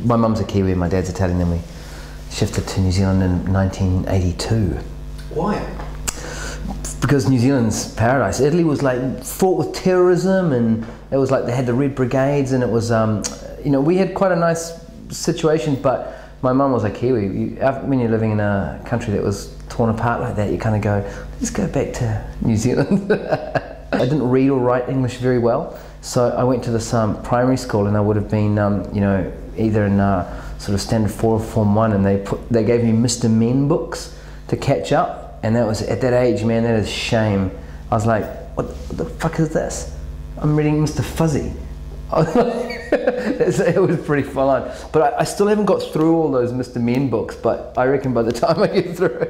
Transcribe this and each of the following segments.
My mum's a Kiwi, my dad's Italian, and we shifted to New Zealand in 1982. Why? Because New Zealand's paradise. Italy was like fought with terrorism, and it was like they had the Red Brigades, and it was, you know, we had quite a nice situation, but my mum was a Kiwi. When you're living in a country that was torn apart like that, you kind of go, let's go back to New Zealand. I didn't read or write English very well, so I went to this primary school, and I would have been, you know, either in sort of standard 4 or form 1, and they gave me Mr. Men books to catch up, and that was, at that age, man, that is shame. I was like, what the fuck is this? I'm reading Mr. Fuzzy. It was pretty full on, but I still haven't got through all those Mr. Men books, but I reckon by the time I get through.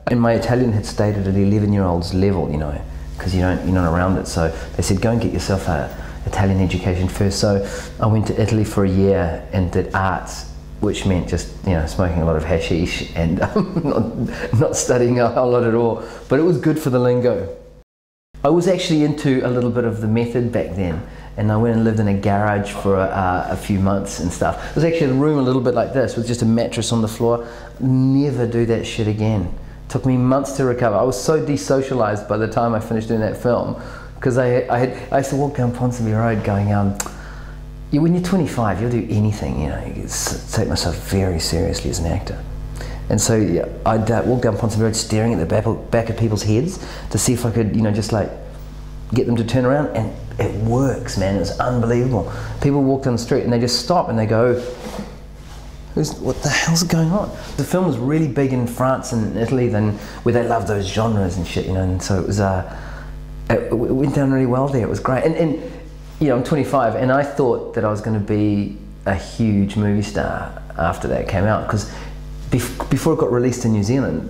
And my Italian had stayed at an 11-year-old's level, you know, because you're not around it, so they said go and get yourself an Italian education first. So I went to Italy for a year and did arts, which meant just, you know, smoking a lot of hashish and not studying a whole lot at all, but it was good for the lingo. I was actually into a little bit of the method back then, and I went and lived in a garage for a few months and stuff. It was actually a room a little bit like this with just a mattress on the floor. Never do that shit again. It took me months to recover. I was so desocialized by the time I finished doing that film, because I used to walk down Ponsonby Road going, when you're 25, you'll do anything, you know. You take myself very seriously as an actor. And so yeah, I'd walk down Ponsonby Road staring at the back of people's heads to see if I could, you know, just like get them to turn around, and it works, man. It's unbelievable. People walk down the street and they just stop and they go, what the hell's going on? The film was really big in France and Italy, where they love those genres and shit, you know, and so it was, it went down really well there. It was great. And you know, I'm 25, and I thought that I was going to be a huge movie star after that came out, because before it got released in New Zealand,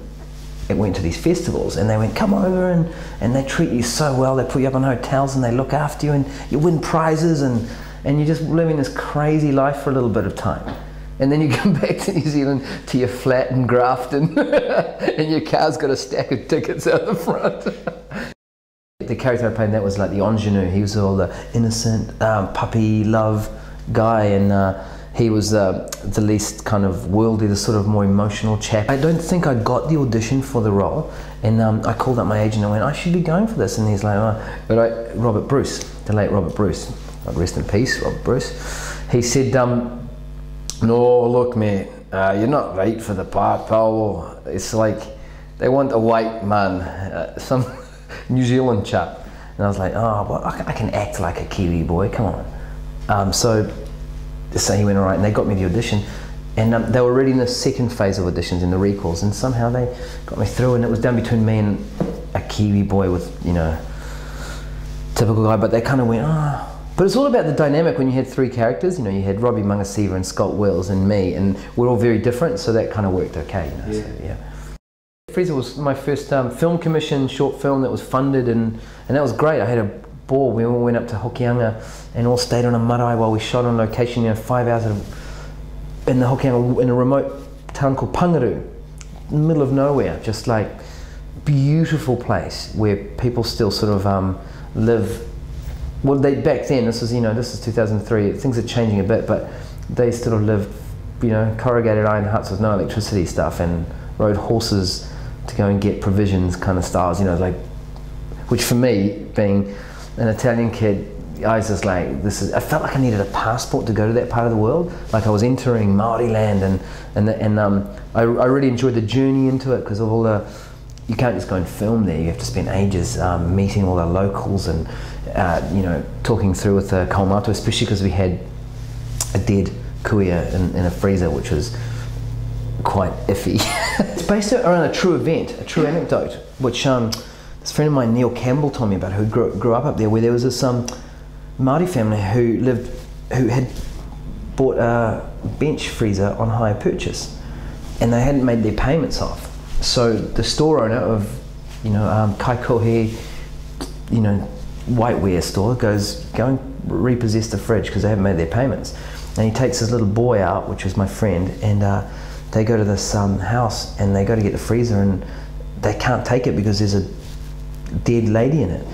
it went to these festivals, and they went, come over, and they treat you so well. They put you up in hotels, and they look after you, and you win prizes, and you're just living this crazy life for a little bit of time. And then you come back to New Zealand to your flat in Grafton, and your car's got a stack of tickets out the front. The character I played in that was like the ingenue. He was all the innocent puppy love guy, and he was the least kind of worldly, the sort of more emotional chap. I don't think I got the audition for the role, and I called up my agent and went, I should be going for this, and he's like, oh. But Robert Bruce, the late Robert Bruce, rest in peace, Robert Bruce, he said, no, look mate, you're not right for the part, Paolo. It's like they want a white man, some New Zealand chap. And I was like, oh, well, I can act like a Kiwi boy, come on. So he went all right, and they got me the audition, and they were already in the second phase of auditions, in the recalls, and somehow they got me through, and it was down between me and a Kiwi boy with, you know, typical guy, but they kind of went, oh. But it's all about the dynamic when you had 3 characters, you know, you had Robbie Mangasiva and Scott Wells and me, and we're all very different, so that kind of worked okay, you know, yeah. So, yeah. Freezer was my first film commission short film that was funded, and that was great. I had a ball. We all went up to Hokianga and all stayed on a marae while we shot on location, you know, 5 hours in the Hokianga, in a remote town called Pangaru, in the middle of nowhere, just like beautiful place where people still sort of live. Well, back then, this is 2003, things are changing a bit, but they sort of lived, you know, corrugated iron huts with no electricity stuff, and rode horses to go and get provisions kind of styles, you know, like, which for me, being an Italian kid, I was just like, I felt like I needed a passport to go to that part of the world, like I was entering Maori land, and I really enjoyed the journey into it, because of all the, you can't just go and film there, you have to spend ages meeting all the locals and, you know, talking through with the Kaumātua, especially because we had a dead kuia in a freezer, which was quite iffy. It's based around a true event, a true anecdote, which this friend of mine, Neil Campbell, told me about, who grew up there, where there was this Māori family who had bought a bench freezer on hire purchase, and they hadn't made their payments off. So the store owner of, you know, Kaikohe, you know, whiteware store goes, go and repossess the fridge because they haven't made their payments. And he takes his little boy out, which was my friend, and they go to this house, and they go to get the freezer, and they can't take it because there's a dead lady in it.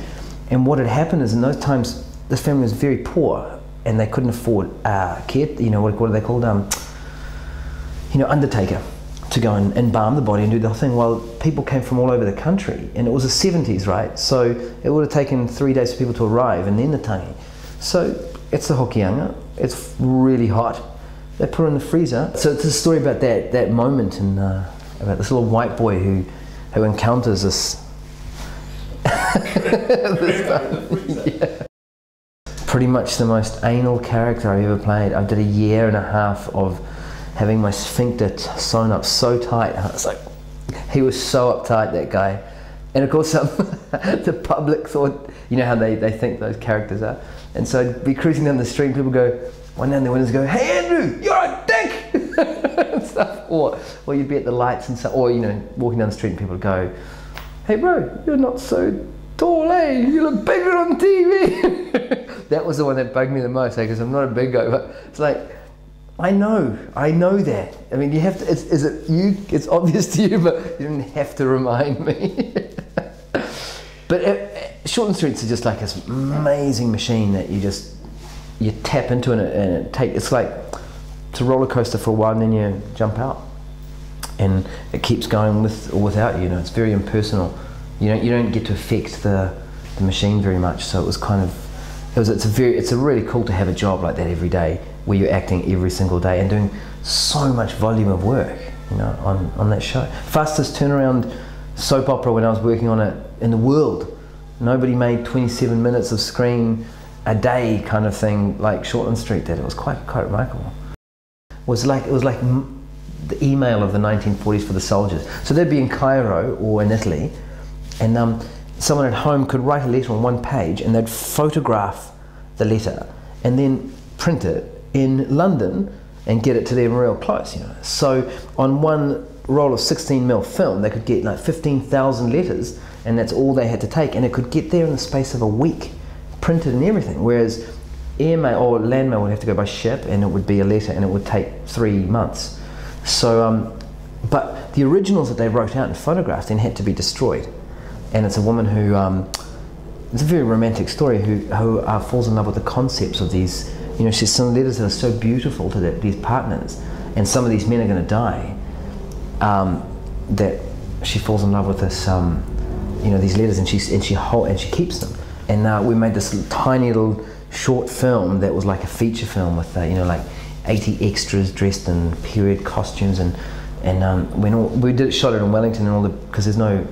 And what had happened is, in those times, this family was very poor, and they couldn't afford what are they called, undertaker, to go and embalm the body and do the whole thing. Well, people came from all over the country, and it was the 70s, right? So it would have taken 3 days for people to arrive, and then the tangi. So it's the hokianga. It's really hot. They put it in the freezer. So it's a story about that moment, and about this little white boy who encounters this. Yeah. Pretty much the most anal character I've ever played. I did a year and a half of having my sphincter sewn up so tight. I was like, he was so uptight, that guy. And of course, the public thought, you know how they think those characters are. And so I'd be cruising down the street, and people go, one down the windows go, "Hey Andrew, you're a dick!" and stuff. Or you'd be at the lights and stuff, or walking down the street and people would go, "Hey bro, you're not so tall, eh? You look bigger on TV." That was the one that bugged me the most, because I'm not a big guy, but it's like, I know that. I mean, you have to, it's obvious to you, but you didn't have to remind me. But Shortland Streets is just like this amazing machine that you tap into, and it's like, it's a roller coaster for a while, and then you jump out. And it keeps going with or without you. It's very impersonal. You don't get to affect the machine very much. So it was kind of, it's really cool to have a job like that every day, where you're acting every single day and doing so much volume of work, on that show. Fastest turnaround soap opera when I was working on it in the world. Nobody made 27 minutes of screen a day kind of thing like Shortland Street did. It was quite remarkable. It was like the email of the 1940s for the soldiers. So they'd be in Cairo or in Italy, and someone at home could write a letter on one page, and they'd photograph the letter and then print it in London and get it to them real close. So on one roll of 16mm film, they could get like 15,000 letters, and that's all they had to take, and it could get there in the space of a week, printed and everything. Whereas airmail or landmail would have to go by ship, and it would be a letter, and it would take 3 months. So, but the originals that they wrote out and photographed then had to be destroyed. And it's a woman who, it's a very romantic story, who falls in love with the concepts of these, she's some letters that are so beautiful to these partners, and some of these men are going to die, that she falls in love with this, these letters, and she keeps them. And we made this tiny little short film that was like a feature film with, like 80 extras dressed in period costumes, and we shot it in Wellington, and because there's no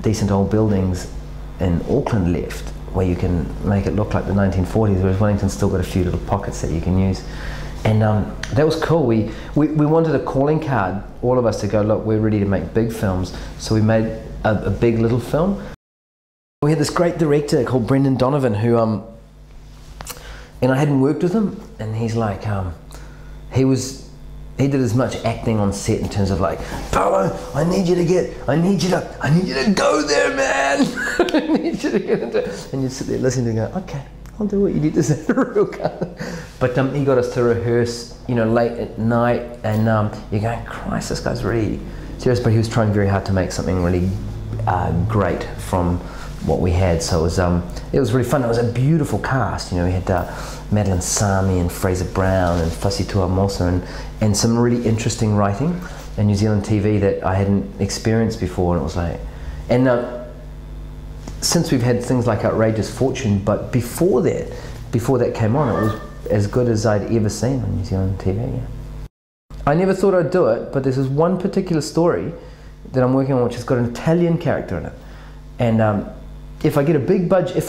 decent old buildings in Auckland left where you can make it look like the 1940s, whereas Wellington's still got a few little pockets that you can use. And that was cool. We wanted a calling card, all of us, to go, look, we're ready to make big films. So we made a big little film. We had this great director called Brendan Donovan, who, and I hadn't worked with him, and he's like, he did as much acting on set in terms of like, Paolo, I need you to go there, man. I need you to get into it. And you sit there listening and go, okay, I'll do what you need to say to real car. But he got us to rehearse, late at night, and you're going, Christ, this guy's really serious. But he was trying very hard to make something really great from what we had. So it was really fun. It was a beautiful cast. We had Madeline Sami and Fraser Brown and Fussy Tuamosa, and some really interesting writing in New Zealand TV that I hadn't experienced before. And it was like, and since we've had things like Outrageous Fortune, but before that came on, it was as good as I'd ever seen on New Zealand TV. Yeah. I never thought I'd do it, but there's this one particular story that I'm working on which has got an Italian character in it, and if I get a big budget, if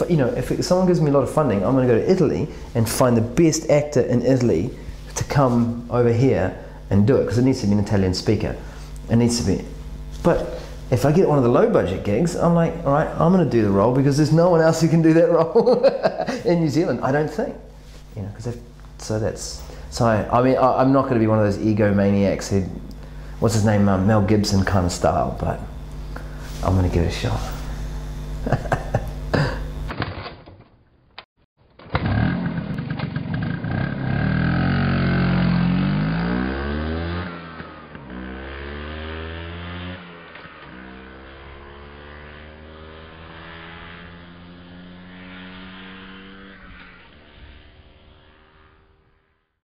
someone gives me a lot of funding, I'm going to go to Italy and find the best actor in Italy to come over here and do it, because it needs to be an Italian speaker. It needs to be. But if I get one of the low budget gigs, I'm like, all right, I'm going to do the role, because there's no one else who can do that role in New Zealand, I don't think. I'm not going to be one of those egomaniacs who, what's his name, Mel Gibson kind of style, but I'm going to give it a shot.